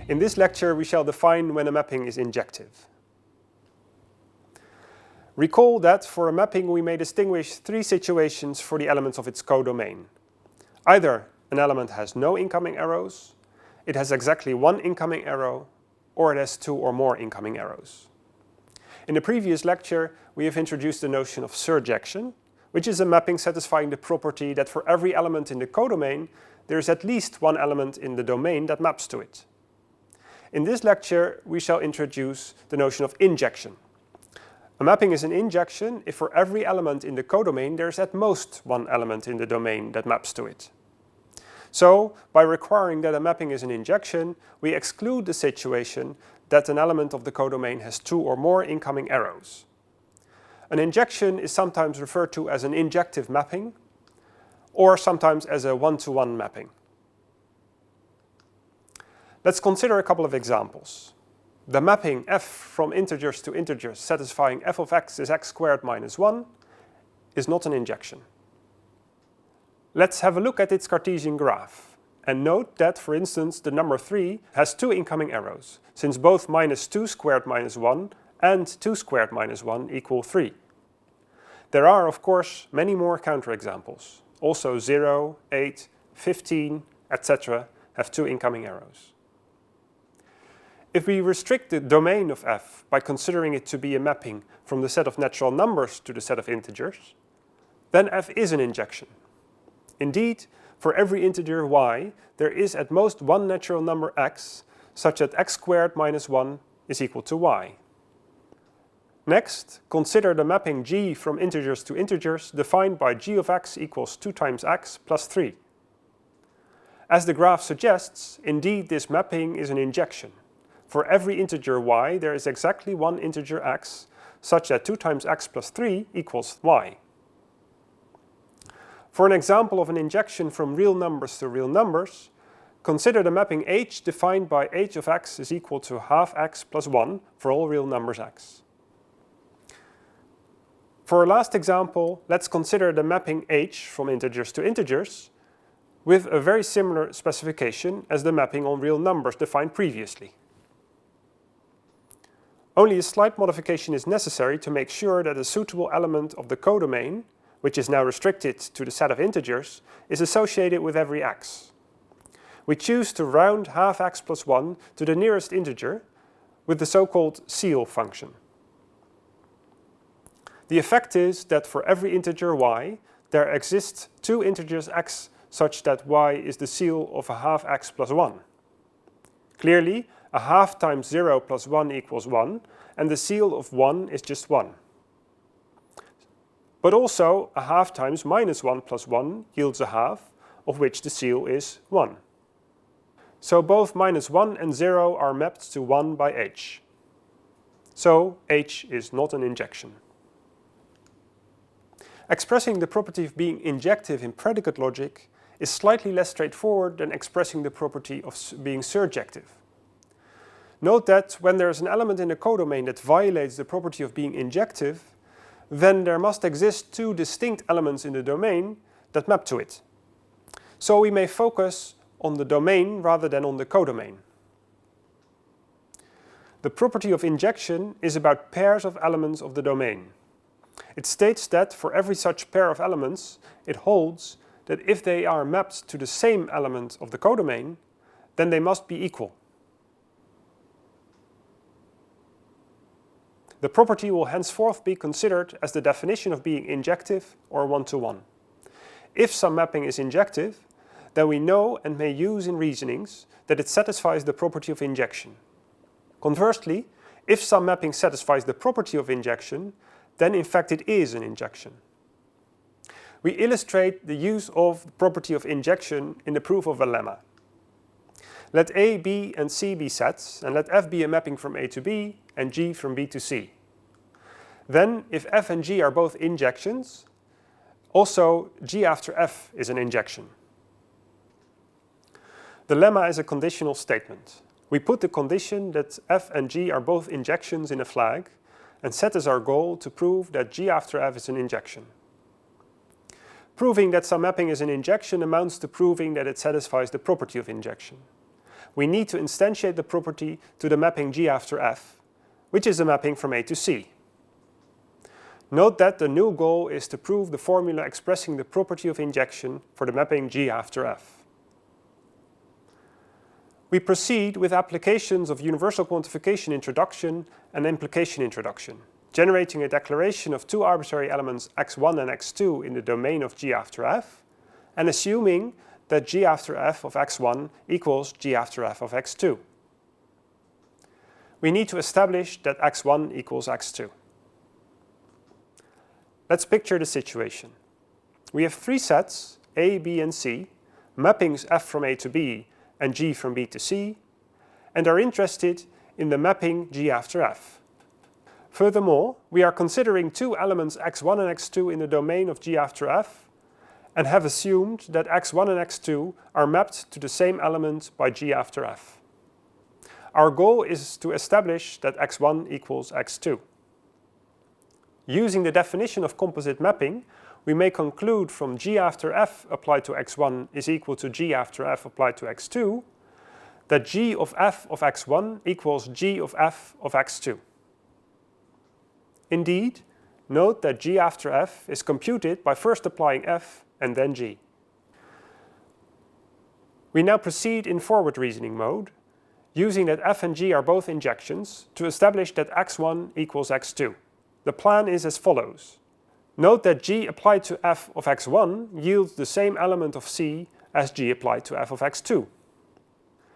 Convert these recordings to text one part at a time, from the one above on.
In this lecture, we shall define when a mapping is injective. Recall that for a mapping we may distinguish three situations for the elements of its codomain. Either an element has no incoming arrows, it has exactly one incoming arrow, or it has two or more incoming arrows. In the previous lecture, we have introduced the notion of surjection, which is a mapping satisfying the property that for every element in the codomain, there is at least one element in the domain that maps to it. In this lecture, we shall introduce the notion of injection. A mapping is an injection if for every element in the codomain there is at most one element in the domain that maps to it. So, by requiring that a mapping is an injection, we exclude the situation that an element of the codomain has two or more incoming arrows. An injection is sometimes referred to as an injective mapping, or sometimes as a one-to-one mapping. Let's consider a couple of examples. The mapping f from integers to integers satisfying f of x is x squared minus 1 is not an injection. Let's have a look at its Cartesian graph and note that, for instance, the number 3 has two incoming arrows, since both minus 2 squared minus 1 and 2 squared minus 1 equal 3. There are, of course, many more counterexamples. Also 0, 8, 15, etc. have two incoming arrows. If we restrict the domain of f by considering it to be a mapping from the set of natural numbers to the set of integers, then f is an injection. Indeed, for every integer y, there is at most one natural number x, such that x squared minus 1 is equal to y. Next, consider the mapping g from integers to integers defined by g of x equals 2 times x plus 3. As the graph suggests, indeed this mapping is an injection. For every integer y, there is exactly one integer x, such that 2 times x plus 3 equals y. For an example of an injection from real numbers to real numbers, consider the mapping h defined by h of x is equal to half x plus 1 for all real numbers x. For our last example, let's consider the mapping h from integers to integers with a very similar specification as the mapping on real numbers defined previously. Only a slight modification is necessary to make sure that a suitable element of the codomain, which is now restricted to the set of integers, is associated with every x. We choose to round half x plus 1 to the nearest integer with the so-called ceil function. The effect is that for every integer y, there exists two integers x such that y is the ceil of a half x plus 1. Clearly, a half times 0 plus 1 equals 1, and the ceil of 1 is just 1. But also, a half times minus 1 plus 1 yields a half, of which the ceil is 1. So both minus 1 and 0 are mapped to 1 by h. So h is not an injection. Expressing the property of being injective in predicate logic is slightly less straightforward than expressing the property of being surjective. Note that when there is an element in the codomain that violates the property of being injective, then there must exist two distinct elements in the domain that map to it. So we may focus on the domain rather than on the codomain. The property of injection is about pairs of elements of the domain. It states that for every such pair of elements, it holds that if they are mapped to the same element of the codomain, then they must be equal. The property will henceforth be considered as the definition of being injective or one-to-one. If some mapping is injective, then we know and may use in reasonings that it satisfies the property of injection. Conversely, if some mapping satisfies the property of injection, then in fact it is an injection. We illustrate the use of the property of injection in the proof of a lemma. Let A, B and C be sets, and let f be a mapping from A to B and G from B to C. Then, if f and G are both injections, also G after f is an injection. The lemma is a conditional statement. We put the condition that f and G are both injections in a flag and set as our goal to prove that G after f is an injection. Proving that some mapping is an injection amounts to proving that it satisfies the property of injection. we need to instantiate the property to the mapping G after F, which is a mapping from A to C. Note that the new goal is to prove the formula expressing the property of injection for the mapping G after F. We proceed with applications of universal quantification introduction and implication introduction, generating a declaration of two arbitrary elements x1 and x2 in the domain of G after F, and assuming that G after F of x1 equals G after F of x2. We need to establish that x1 equals x2. Let's picture the situation. We have three sets, A, B, and C, mappings F from A to B and G from B to C, and are interested in the mapping G after F. Furthermore, we are considering two elements x1 and x2 in the domain of G after F, and have assumed that x1 and x2 are mapped to the same element by G after F. Our goal is to establish that x1 equals x2. Using the definition of composite mapping, we may conclude from G after F applied to x1 is equal to G after F applied to x2, that G of F of x1 equals G of F of x2. Indeed, note that G after F is computed by first applying F and then G. We now proceed in forward reasoning mode, using that F and G are both injections, to establish that x1 equals x2. The plan is as follows. Note that G applied to F of x1 yields the same element of C as G applied to F of x2.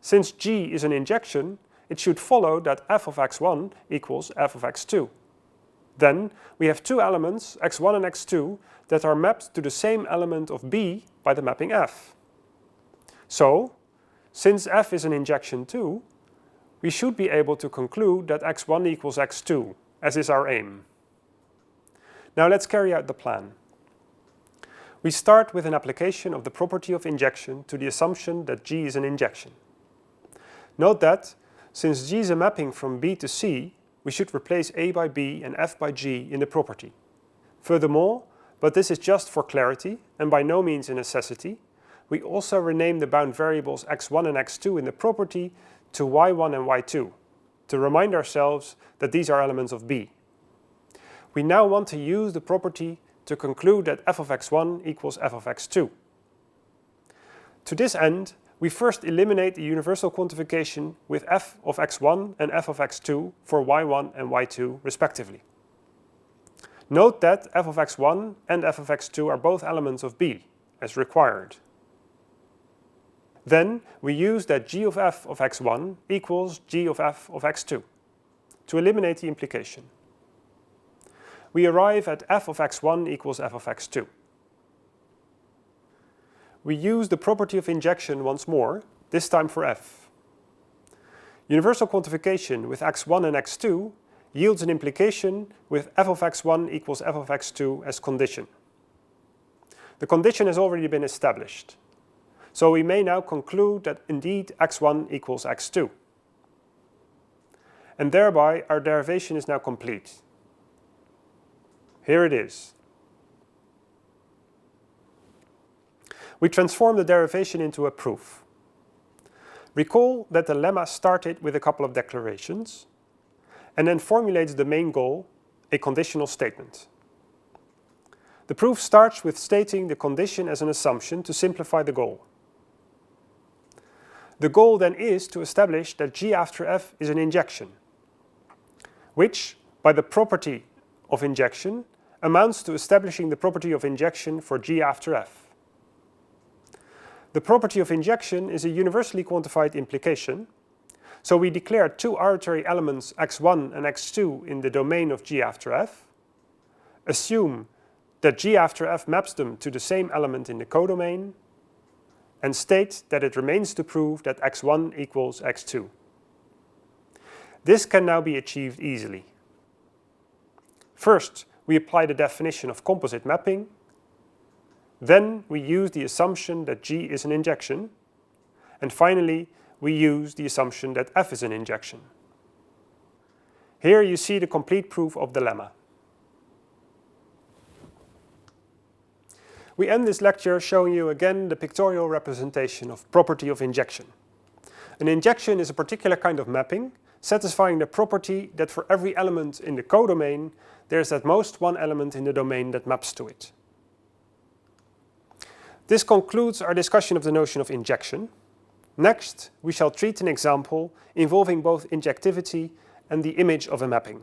Since G is an injection, it should follow that F of x1 equals F of x2. Then we have two elements, x1 and x2, that are mapped to the same element of B by the mapping F. So, since F is an injection too, we should be able to conclude that x1 equals x2, as is our aim. Now let's carry out the plan. We start with an application of the property of injection to the assumption that G is an injection. Note that, since G is a mapping from B to C, we should replace A by B and F by G in the property. Furthermore, but this is just for clarity and by no means a necessity, we also rename the bound variables x1 and x2 in the property to y1 and y2, to remind ourselves that these are elements of B. We now want to use the property to conclude that f of x1 equals f of x2. To this end, we first eliminate the universal quantification with f of x1 and f of x2 for y1 and y2 respectively. Note that f of x1 and f of x2 are both elements of B, as required. Then we use that g of f of x1 equals g of f of x2 to eliminate the implication. We arrive at f of x1 equals f of x2. We use the property of injection once more, this time for f. Universal quantification with x1 and x2 yields an implication with f of x1 equals f of x2 as condition. The condition has already been established, so we may now conclude that indeed x1 equals x2. And thereby our derivation is now complete. Here it is. We transform the derivation into a proof. Recall that the lemma started with a couple of declarations and then formulates the main goal, a conditional statement. The proof starts with stating the condition as an assumption to simplify the goal. The goal then is to establish that G after F is an injection, which, by the property of injection, amounts to establishing the property of injection for G after F. The property of injection is a universally quantified implication, so we declare two arbitrary elements x1 and x2 in the domain of G after F, assume that G after F maps them to the same element in the codomain, and state that it remains to prove that x1 equals x2. This can now be achieved easily. First, we apply the definition of composite mapping. Then we use the assumption that G is an injection. And finally, we use the assumption that F is an injection. Here you see the complete proof of the lemma. We end this lecture showing you again the pictorial representation of property of injection. An injection is a particular kind of mapping, satisfying the property that for every element in the codomain, there is at most one element in the domain that maps to it. This concludes our discussion of the notion of injection. Next, we shall treat an example involving both injectivity and the image of a mapping.